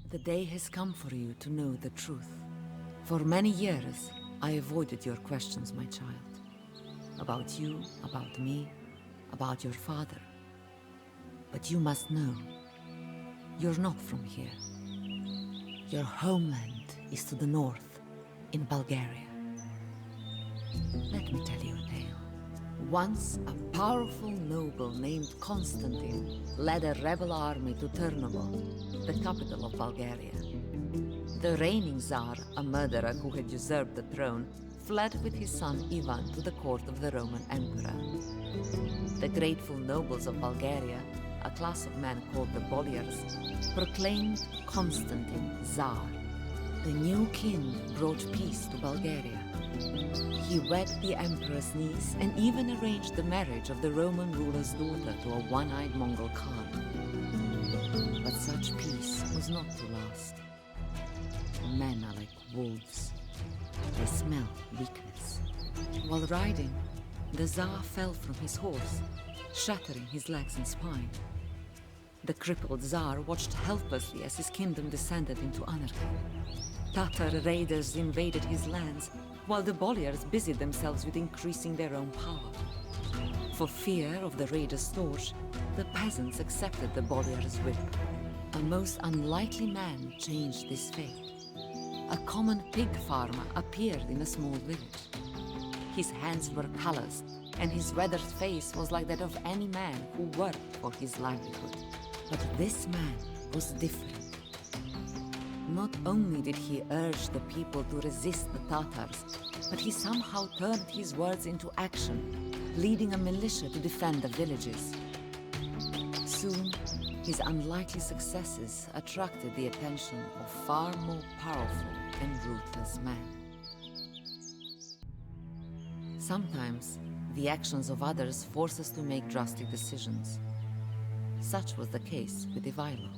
The day has come for you to know the truth. For many years, I avoided your questions, my child. About you, about me, about your father. But you must know, you're not from here. Your homeland is to the north, in Bulgaria. Let me tell you a tale. Once, a powerful noble named Constantine led a rebel army to Ternopil, the capital of Bulgaria. The reigning Tsar, a murderer who had usurped the throne, fled with his son Ivan to the court of the Roman Emperor. The grateful nobles of Bulgaria, a class of men called the boyars, proclaimed Constantine Tsar. The new king brought peace to Bulgaria. He wed the emperor's niece and even arranged the marriage of the Roman ruler's daughter to a one-eyed Mongol Khan. But such peace was not to last. Men are like wolves. They smell weakness. While riding, the Tsar fell from his horse, shattering his legs and spine. The crippled Tsar watched helplessly as his kingdom descended into anarchy. Tatar raiders invaded his lands, while the boyars busied themselves with increasing their own power. For fear of the raiders' torch, the peasants accepted the boyar's whip. A most unlikely man changed this fate. A common pig farmer appeared in a small village. His hands were calloused, and his weathered face was like that of any man who worked for his livelihood. But this man was different. Not only did he urge the people to resist the Tatars, but he somehow turned his words into action, leading a militia to defend the villages. Soon, his unlikely successes attracted the attention of far more powerful and ruthless men. Sometimes, the actions of others force us to make drastic decisions. Such was the case with Ivaylo.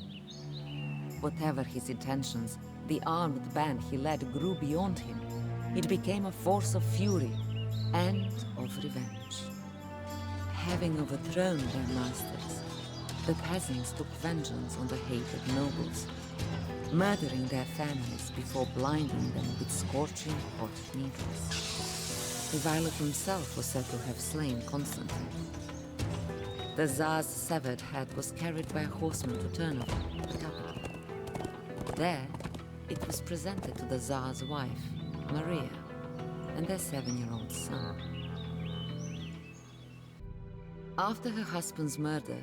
Whatever his intentions, the armed band he led grew beyond him. It became a force of fury and of revenge. Having overthrown their masters, the peasants took vengeance on the hated nobles, murdering their families before blinding them with scorching hot needles. Ivaylo himself was said to have slain Constantine. The Tsar's severed head was carried by a horseman to Ternopil, the capital. There, it was presented to the Tsar's wife, Maria, and their 7-year-old son. After her husband's murder,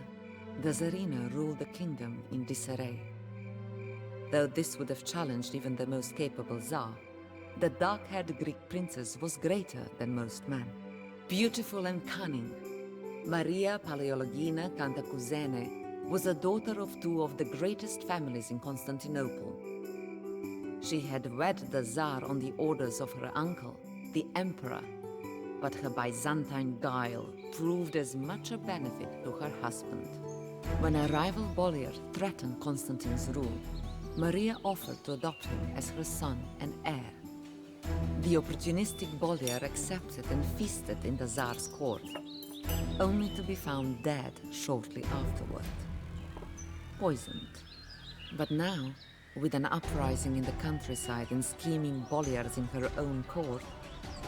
the Tsarina ruled the kingdom in disarray. Though this would have challenged even the most capable Tsar, the dark-haired Greek princess was greater than most men. Beautiful and cunning, Maria Paleologina Cantacuzene was a daughter of two of the greatest families in Constantinople. She had wed the Tsar on the orders of her uncle, the emperor, but her Byzantine guile proved as much a benefit to her husband. When a rival boyar threatened Constantine's rule, Maria offered to adopt him as her son and heir. The opportunistic boyar accepted and feasted in the Tsar's court, only to be found dead shortly afterward. Poisoned. But now, with an uprising in the countryside and scheming boyars in her own court,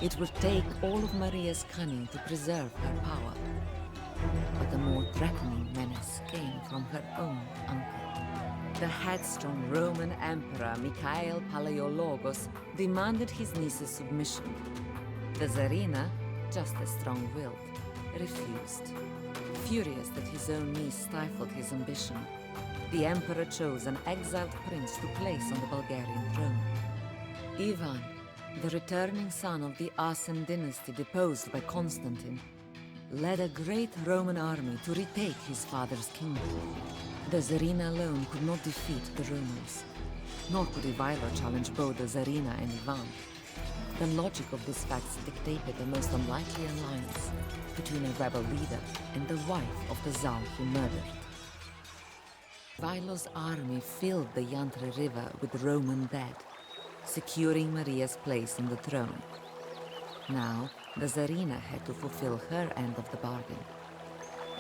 it would take all of Maria's cunning to preserve her power. But a more threatening menace came from her own uncle. The headstrong Roman Emperor Mikhail Palaiologos demanded his niece's submission. The Tsarina, just as strong-willed, refused. Furious that his own niece stifled his ambition, the emperor chose an exiled prince to place on the Bulgarian throne. Ivan, the returning son of the Asen dynasty deposed by Constantine, led a great Roman army to retake his father's kingdom. The Tsarina alone could not defeat the Romans, nor could Ivaylo challenge both the Tsarina and Ivan. The logic of these facts dictated the most unlikely alliance between a rebel leader and the wife of the Tsar he murdered. Ivaylo's army filled the Yantra River with Roman dead, securing Maria's place on the throne. Now, the Tsarina had to fulfill her end of the bargain.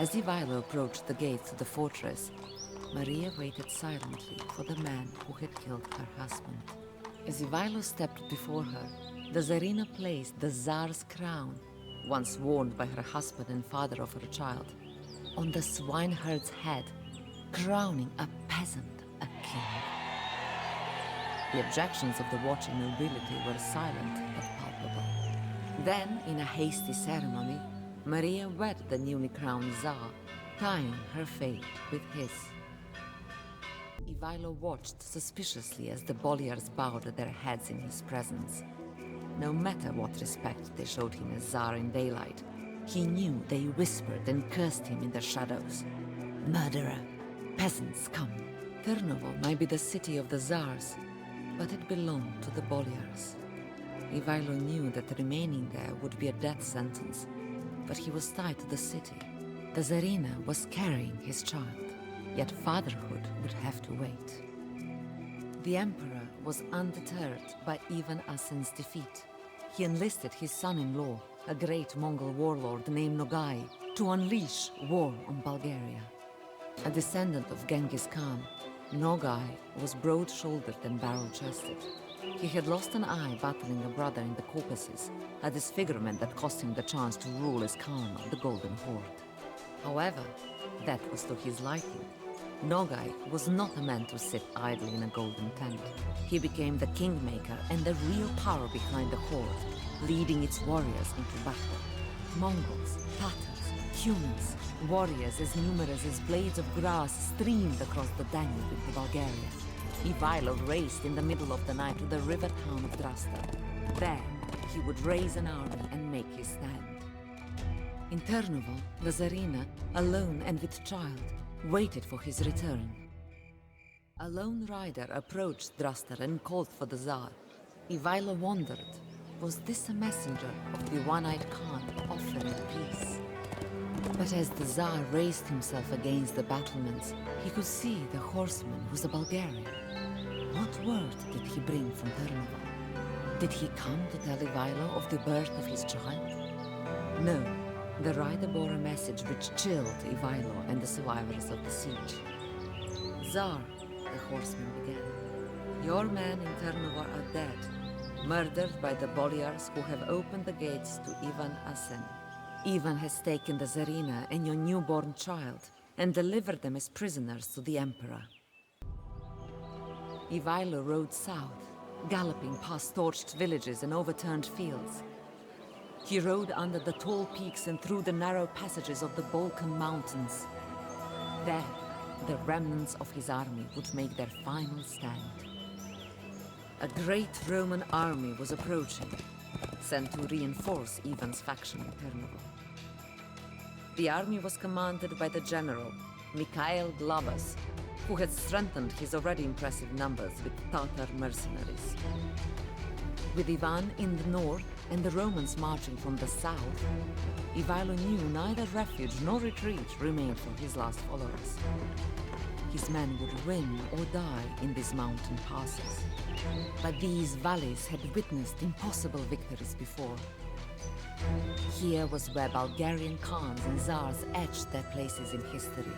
As Ivaylo approached the gates of the fortress, Maria waited silently for the man who had killed her husband. As Ivaylo stepped before her, the Tsarina placed the Tsar's crown, once worn by her husband and father of her child, on the swineherd's head, crowning a peasant a king. The objections of the watching nobility were silent but palpable. Then, in a hasty ceremony, Maria wed the newly crowned Tsar, tying her fate with his. Ivaylo watched suspiciously as the boyars bowed their heads in his presence. No matter what respect they showed him as Tsar in daylight, he knew they whispered and cursed him in the shadows. Murderer! Peasants, come! Turnovo might be the city of the Tsars, but it belonged to the boyars. Ivaylo knew that remaining there would be a death sentence, but he was tied to the city. The Tsarina was carrying his child, yet fatherhood would have to wait. The Emperor was undeterred by Ivan Asen's defeat. He enlisted his son-in-law, a great Mongol warlord named Nogai, to unleash war on Bulgaria. A descendant of Genghis Khan, Nogai was broad-shouldered and barrel-chested. He had lost an eye battling a brother in the Caucasus, a disfigurement that cost him the chance to rule as Khan of the Golden Horde. However, that was to his liking. Nogai was not a man to sit idly in a golden tent. He became the kingmaker and the real power behind the horde, leading its warriors into battle. Mongols, Tatars, humans, warriors as numerous as blades of grass streamed across the Danube into Bulgaria. Ivaylo raced in the middle of the night to the river town of Drasta. There, he would raise an army and make his stand. In Turnovo, the Tsarina, alone and with child, waited for his return. A lone rider approached Drasta and called for the Tsar. Ivaylo wondered, was this a messenger of the one-eyed Khan offering peace? But as the Tsar raised himself against the battlements, he could see the horseman was a Bulgarian. What word did he bring from Turnovo? Did he come to tell Ivaylo of the birth of his child? No. The rider bore a message which chilled Ivaylo and the survivors of the siege. Tsar, the horseman began, your men in Turnovo are dead, murdered by the boyars who have opened the gates to Ivan Asen. Ivan has taken the Tsarina and your newborn child and delivered them as prisoners to the Emperor. Ivaylo rode south, galloping past torched villages and overturned fields. He rode under the tall peaks and through the narrow passages of the Balkan mountains. There, the remnants of his army would make their final stand. A great Roman army was approaching, sent to reinforce Ivan's faction in Turnovo. The army was commanded by the general, Mikhail Glavas, who had strengthened his already impressive numbers with Tatar mercenaries. With Ivan in the north and the Romans marching from the south, Ivaylo knew neither refuge nor retreat remained for his last followers. His men would win or die in these mountain passes. But these valleys had witnessed impossible victories before. Here was where Bulgarian Khans and Tsars etched their places in history.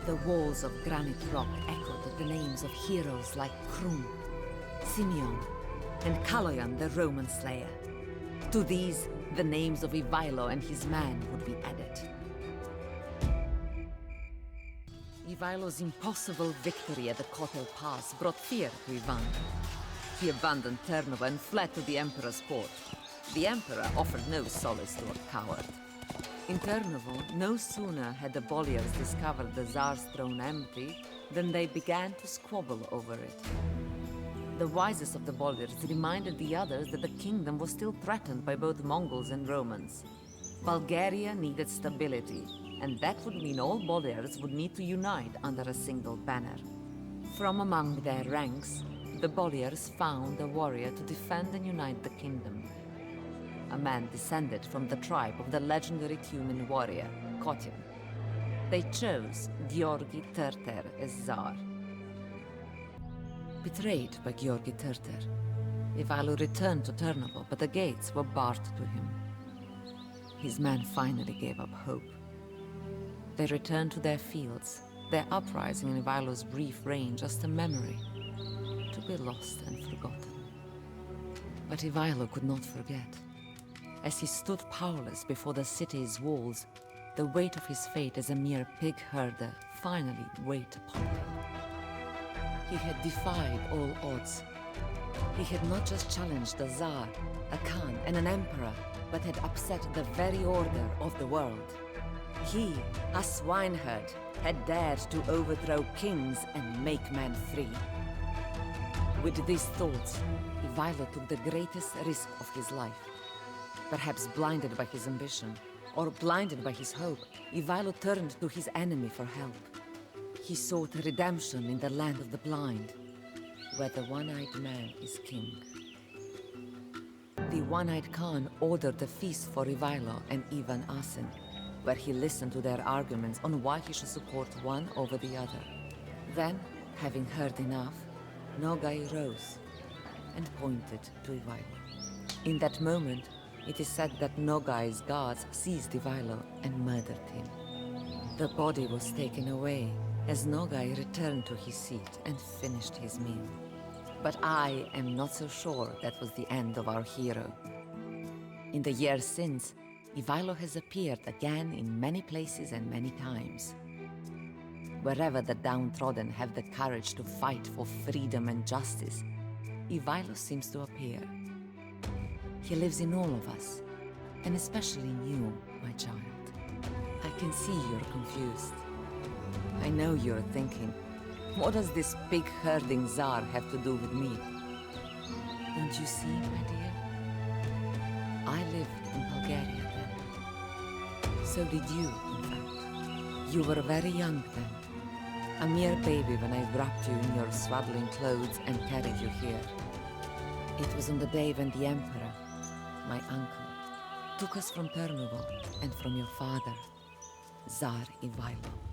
The walls of granite rock echoed the names of heroes like Krum, Simeon, and Kaloyan the Roman slayer. To these, the names of Ivaylo and his men would be added. Ivaylo's impossible victory at the Kotel Pass brought fear to Ivan. He abandoned Turnovo and fled to the Emperor's court. The Emperor offered no solace to a coward. In Turnovo, no sooner had the boyars discovered the Tsar's throne empty than they began to squabble over it. The wisest of the boyars reminded the others that the kingdom was still threatened by both Mongols and Romans. Bulgaria needed stability, and that would mean all boyars would need to unite under a single banner. From among their ranks, the boyars found a warrior to defend and unite the kingdom. A man descended from the tribe of the legendary Cuman warrior, Kotyan. They chose Georgi Terter as Tsar. Betrayed by Georgi Terter, Ivaylo returned to Turnovo, but the gates were barred to him. His men finally gave up hope. They returned to their fields, their uprising in Ivaylo's brief reign just a memory, to be lost and forgotten. But Ivaylo could not forget. As he stood powerless before the city's walls, the weight of his fate as a mere pig herder finally weighed upon him. He had defied all odds. He had not just challenged a Tsar, a Khan, and an emperor, but had upset the very order of the world. He, a swineherd, had dared to overthrow kings and make men free. With these thoughts, Ivaylo took the greatest risk of his life. Perhaps blinded by his ambition, or blinded by his hope, Ivaylo turned to his enemy for help. He sought redemption in the land of the blind, where the one-eyed man is king. The one-eyed Khan ordered a feast for Ivaylo and Ivan Asen, where he listened to their arguments on why he should support one over the other. Then, having heard enough, Nogai rose and pointed to Ivaylo. In that moment, it is said that Nogai's guards seized Ivaylo and murdered him. The body was taken away as Nogai returned to his seat and finished his meal. But I am not so sure that was the end of our hero. In the years since, Ivaylo has appeared again in many places and many times. Wherever the downtrodden have the courage to fight for freedom and justice, Ivaylo seems to appear. He lives in all of us, and especially in you, my child. I can see you're confused. I know you're thinking, what does this pig-herding Tsar have to do with me? Don't you see, my dear? I lived in Bulgaria then. So did you, in fact. You were very young then. A mere baby when I wrapped you in your swaddling clothes and carried you here. It was on the day when the Emperor, my uncle, took us from Ternopil and from your father, Tsar Ivaylo.